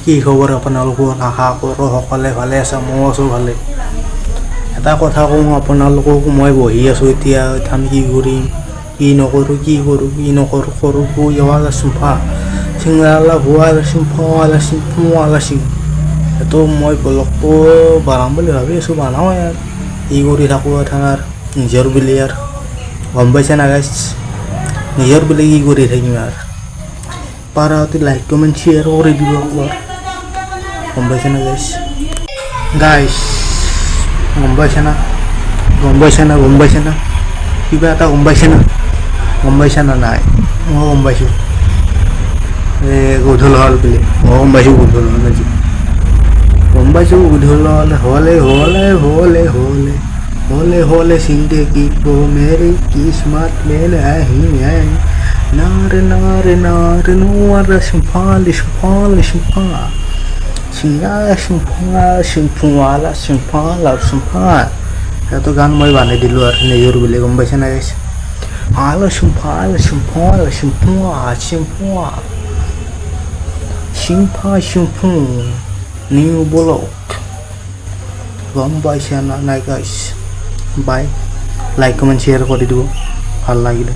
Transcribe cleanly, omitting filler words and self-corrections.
কি খবৰ আপোনালোকৰ? আশা কৰোঁ সকলে ভালে আছে, ময়ো আছোঁ ভালে। এটা কথা কওঁ আপোনালোকক, মই বহি আছোঁ এতিয়া, আমি কি কৰিম, কি নকৰোঁ, কি কৰোঁ, কি নকৰোঁ, কৰোঁ ৱালা চুম্ফা চিংৰালা ৱালা চুম্ফাৱালা চিম্ফুৱালা চিং। এইটো মই ব্লগটো বনাম বুলি ভাবি আছোঁ, বনাওঁ ইয়াৰ কি কৰি থাকোঁ থাৰ নিজৰ বুলি ইয়াৰ গম পাইছে না গাইছ, নিজৰ বুলি কি কৰি থাকিম আৰু পাৰা অতি লাইক কমেণ্ট শ্বেয়াৰ কৰি দিব একবাৰ, গম পাইছে না গাইছ গম পাইছে না, গম পাইছে না, গম পাইছে না, কিবা এটা গম পাইছে না, গম পাইছে না নাই? মই গম পাইছোঁ গধূল হ'ল বুলি, মই গম পাইছোঁ গধূল হ'ল আজি, গম পাইছোঁ গধূল হ'লে হ'লে হ'লে হ'লে হ'লে হ'লে হ'লে চিন্তে কি মেৰি কিসমত মেলে আহি নাৰে নাৰে নাৰে নোৱাৰা চিম্ফালি চিম্ফালি চিম্ফা চিম্ফুৱালা চিম্ফালা চিম্ফা। সেইটো গান মই বানাই দিলোঁ আৰু নিজৰ বুলি, গম পাইছে না গাইছ? আলা চিম্ফালা চিম্ফালা চিম্ফুৱা চিম্ফুৱা চিম্ফা চিম্ফু নিউ ব্লগ, গম পাইছে না নাই গাইছ? বাই, লাইক কমেণ্ট শ্বেয়াৰ কৰি দিব ভাল লাগিলে।